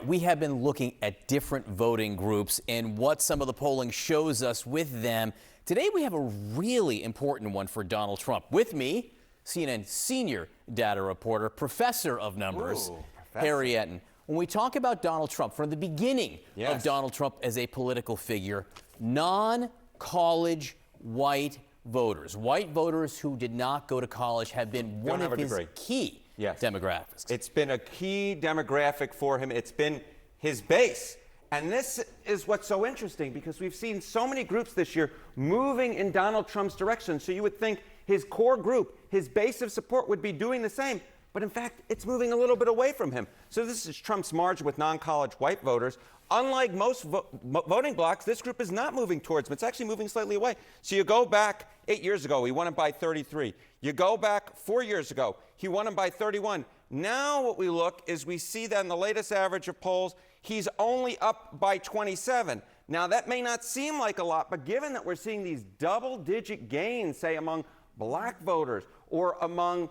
we have been looking at different voting groups and what some of the polling shows us with them. Today we have a really important one for Donald Trump. With me, CNN senior data reporter, professor of numbers, Harry Enten. When we talk about Donald Trump, from the beginning of Donald Trump as a political figure, non-college white voters who did not go to college have been one of his key demographics. It's been a key demographic for him. It's been his base. And this is what's so interesting, because we've seen so many groups this year moving in Donald Trump's direction. So you would think his core group, his base of support, would be doing the same. But in fact, it's moving a little bit away from him. So this is Trump's margin with non-college white voters. Unlike most voting blocs, this group is not moving towards him. It's actually moving slightly away. So you go back 8 years ago, he won him by 33. You go back 4 years ago, he won him by 31. Now what we look is we see that in the latest average of polls, he's only up by 27. Now that may not seem like a lot, but given that we're seeing these double-digit gains, say among black voters or among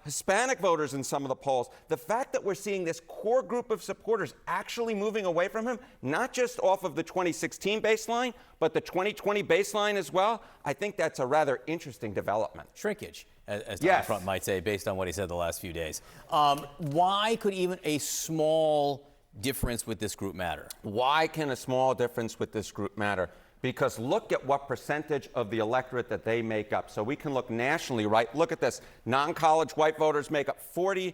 Hispanic voters in some of the polls, the fact that we're seeing this core group of supporters actually moving away from him, not just off of the 2016 baseline, but the 2020 baseline as well, I think that's a rather interesting development. Shrinkage, as Donald Trump might say, based on what he said the last few days. Why could even a small difference with this group matter? Why can a small difference with this group matter? Because look at what percentage of the electorate that they make up. So we can look nationally, right? Look at this. Non-college white voters make up 40%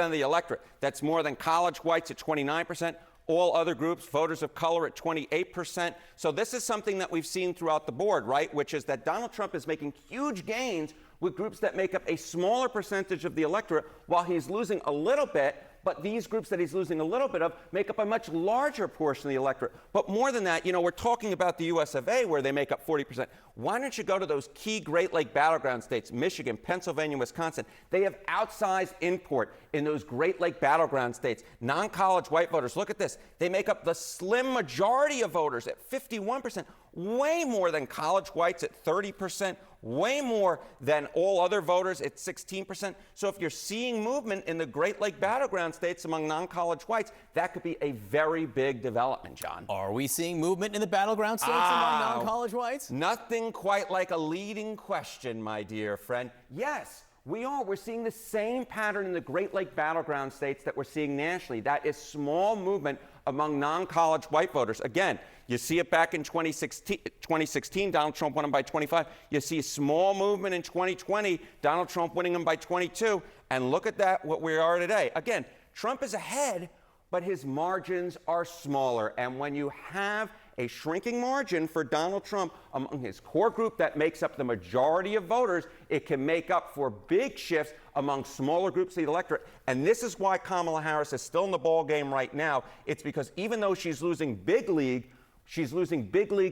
of the electorate. That's more than college whites at 29%. All other groups, voters of color at 28%. So this is something that we've seen throughout the board, right? Which is that Donald Trump is making huge gains with groups that make up a smaller percentage of the electorate, while he's losing a little bit. But these groups that he's losing a little bit of make up a much larger portion of the electorate. But more than that, you know, we're talking about the US of A, where they make up 40%. Why don't you go to those key Great Lake Battleground states, Michigan, Pennsylvania, Wisconsin? They have outsized import in those Great Lake Battleground states. Non-college white voters, look at this. They make up the slim majority of voters at 51%, way more than college whites at 30%, way more than all other voters at 16%. So if you're seeing movement in the Great Lake Battleground states among non-college whites, that could be a very big development, John. Are we seeing movement in the battleground states among non-college whites? Nothing quite like a leading question, my dear friend. Yes, we are. We're seeing the same pattern in the Great Lake Battleground states that we're seeing nationally. That is small movement among non-college white voters. Again, you see it back in 2016, Donald Trump won him by 25. You see a small movement in 2020, Donald Trump winning him by 22. And look at that, what we are today. Again, Trump is ahead, but his margins are smaller. And when you have a shrinking margin for Donald Trump among his core group that makes up the majority of voters, it can make up for big shifts among smaller groups of the electorate. And this is why Kamala Harris is still in the ball game right now. It's because even though she's losing big league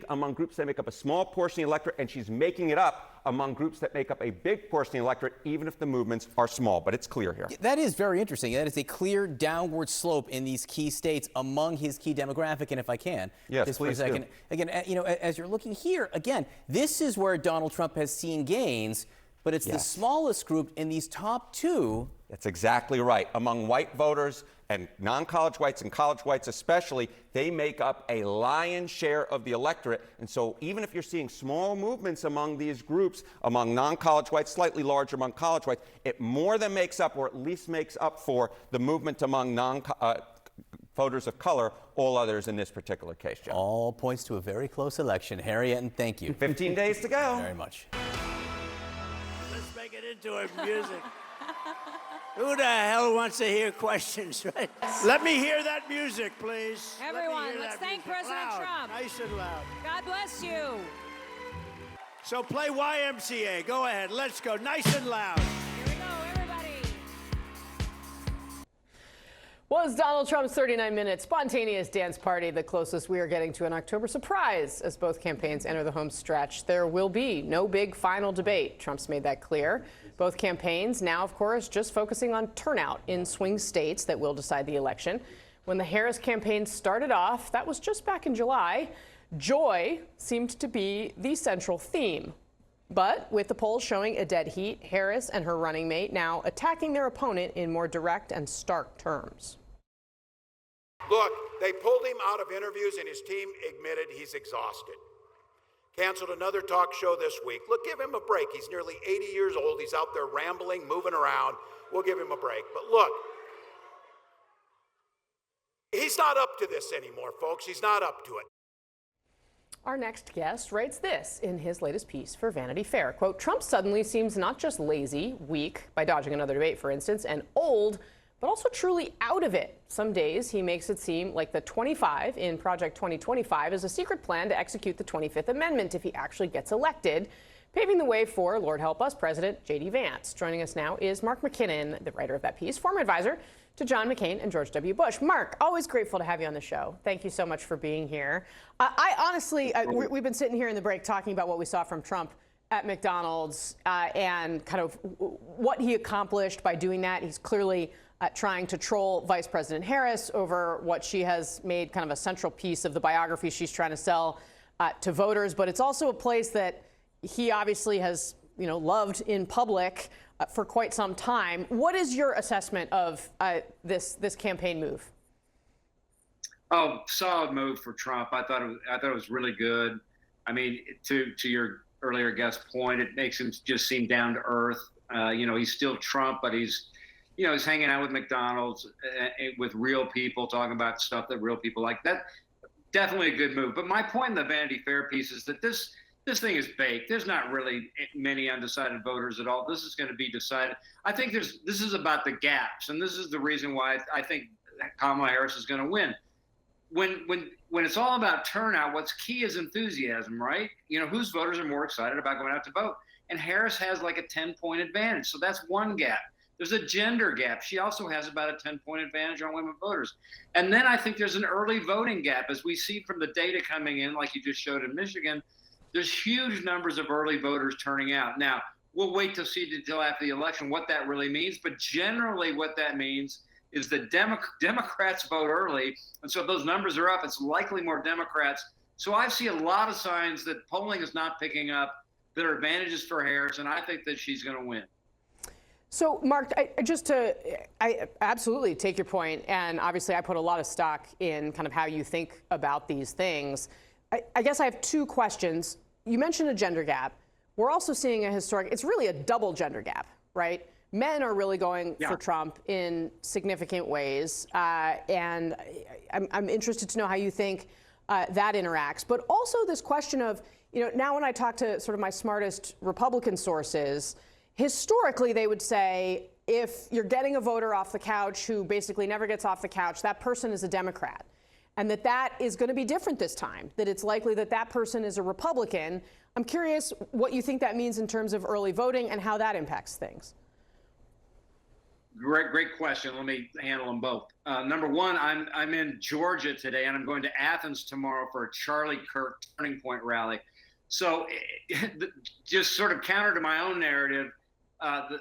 among groups that make up a small portion of the electorate, and she's making it up among groups that make up a big portion of the electorate, even if the movements are small. But it's clear here. That is very interesting. That is a clear downward slope in these key states among his key demographic. And if I can, just for a second, again, you know, as you're looking here, again, this is where Donald Trump has seen gains, but it's the smallest group in these top two. That's exactly right. Among white voters and non-college whites and college whites especially, they make up a lion's share of the electorate. And so even if you're seeing small movements among these groups, among non-college whites, slightly larger among college whites, it more than makes up, or at least makes up for, the movement among voters of color, all others in this particular case, John. All points to a very close election. Harry Enten, thank you. 15 days to go. Very much. Let's make it into our music. Who the hell wants to hear questions, right? Let me hear that music, please. Everyone, let's thank President Trump. Nice and loud. God bless you. So play YMCA. Go ahead. Let's go. Nice and loud. Here we go, everybody. Was Donald Trump's 39-minute spontaneous dance party the closest we are getting to an October surprise as both campaigns enter the home stretch? There will be no big final debate. Trump's made that clear. Both campaigns now, of course, just focusing on turnout in swing states that will decide the election. When the Harris campaign started off, that was just back in July, joy seemed to be the central theme. But with the polls showing a dead heat, Harris and her running mate now attacking their opponent in more direct and stark terms. Look, they pulled him out of interviews and his team admitted he's exhausted. Canceled another talk show this week. Look, give him a break. He's nearly 80 years old. He's out there rambling, moving around. We'll give him a break. But look, he's not up to this anymore, folks. He's not up to it. Our next guest writes this in his latest piece for Vanity Fair. Quote, Trump suddenly seems not just lazy, weak, by dodging another debate, for instance, and old, but also truly out of it. Some days he makes it seem like the 25 in Project 2025 is a secret plan to execute the 25th Amendment if he actually gets elected, paving the way for, Lord help us, President J.D. Vance. Joining us now is Mark McKinnon, the writer of that piece, former advisor to John McCain and George W. Bush. Mark, always grateful to have you on the show. Thank you so much for being here. I honestly, we've been sitting here in the break talking about what we saw from Trump at McDonald's and kind of what he accomplished by doing that. He's clearly trying to troll Vice President Harris over what she has made kind of a central piece of the biography she's trying to sell to voters. But it's also a place that he obviously has, loved in public for quite some time. What is your assessment of this campaign move? Oh, solid move for Trump. I thought it was really good. I mean, to your earlier guest point, it makes him just seem down to earth. He's still Trump, but he's hanging out with McDonald's with real people, talking about stuff that real people like. That definitely a good move. But my point in the Vanity Fair piece is that this thing is baked. There's not really many undecided voters at all. This is going to be decided. I think this is about the gaps, and this is the reason why I think Kamala Harris is going to win. When it's all about turnout, what's key is enthusiasm, right? Whose voters are more excited about going out to vote? And Harris has like a 10-point advantage, so that's one gap. There's a gender gap. She also has about a 10-point advantage on women voters. And then I think there's an early voting gap. As we see from the data coming in, like you just showed in Michigan, there's huge numbers of early voters turning out. Now, we'll wait to see until after the election what that really means. But generally what that means is that Democrats vote early. And so if those numbers are up, it's likely more Democrats. So I see a lot of signs that polling is not picking up. There are advantages for Harris, and I think that she's going to win. So, Mark, I absolutely take your point, and obviously I put a lot of stock in kind of how you think about these things. I guess I have two questions. You mentioned a gender gap. We're also seeing it's really a double gender gap, right? Men are really going for Trump in significant ways, and I'm interested to know how you think that interacts. But also this question of, now when I talk to sort of my smartest Republican sources, historically, they would say, if you're getting a voter off the couch who basically never gets off the couch, that person is a Democrat. And that is going to be different this time, that it's likely that person is a Republican. I'm curious what you think that means in terms of early voting and how that impacts things. Great question. Let me handle them both. Number one, I'm in Georgia today, and I'm going to Athens tomorrow for a Charlie Kirk Turning Point rally. So just sort of counter to my own narrative,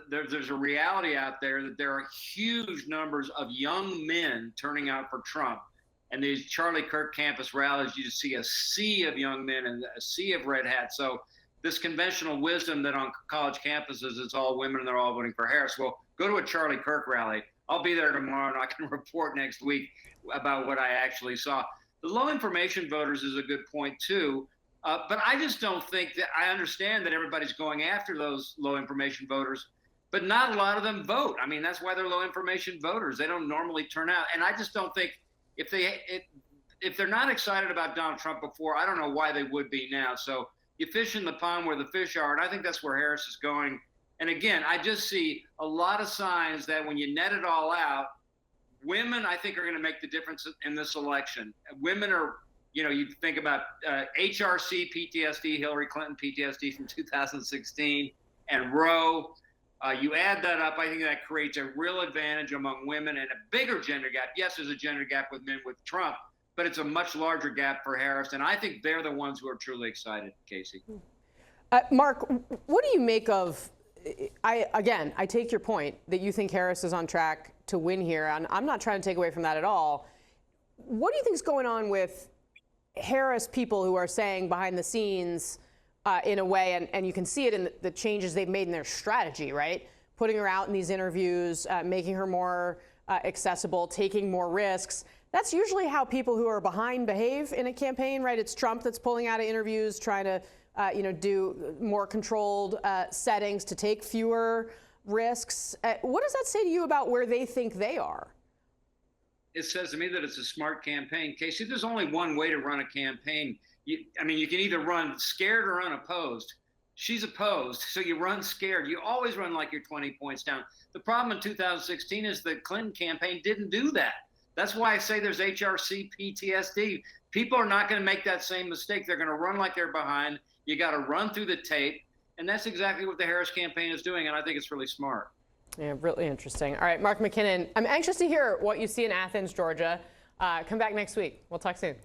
there's a reality out there that there are huge numbers of young men turning out for Trump. And these Charlie Kirk campus rallies, you just see a sea of young men and a sea of red hats. So this conventional wisdom that on college campuses it's all women and they're all voting for Harris. Well, go to a Charlie Kirk rally. I'll be there tomorrow and I can report next week about what I actually saw. The low information voters is a good point too. But I just don't think that I understand that everybody's going after those low information voters, but not a lot of them vote. I mean, that's why they're low information voters. They don't normally turn out. And I just don't think if they're not excited about Donald Trump before, I don't know why they would be now. So you fish in the pond where the fish are. And I think that's where Harris is going. And again, I just see a lot of signs that when you net it all out, women, I think, are going to make the difference in this election. Women are, you think about HRC PTSD, Hillary Clinton PTSD from 2016, and Roe. You add that up, I think that creates a real advantage among women and a bigger gender gap. Yes, there's a gender gap with men with Trump, but it's a much larger gap for Harris. And I think they're the ones who are truly excited, Casey. Mark, what do you make of, I take your point that you think Harris is on track to win here. And I'm not trying to take away from that at all. What do you think is going on with Harris people who are saying behind the scenes, in a way, and you can see it in the changes they've made in their strategy, right? Putting her out in these interviews, making her more accessible, taking more risks. That's usually how people who are behind behave in a campaign, right? It's Trump that's pulling out of interviews, trying to, do more controlled settings to take fewer risks. What does that say to you about where they think they are? It says to me that it's a smart campaign. Casey, there's only one way to run a campaign. You can either run scared or unopposed. She's opposed, so you run scared. You always run like you're 20 points down. The problem in 2016 is the Clinton campaign didn't do that. That's why I say there's HRC PTSD. People are not going to make that same mistake. They're going to run like they're behind. You got to run through the tape. And that's exactly what the Harris campaign is doing, and I think it's really smart. Yeah, really interesting. All right, Mark McKinnon, I'm anxious to hear what you see in Athens, Georgia. Come back next week. We'll talk soon.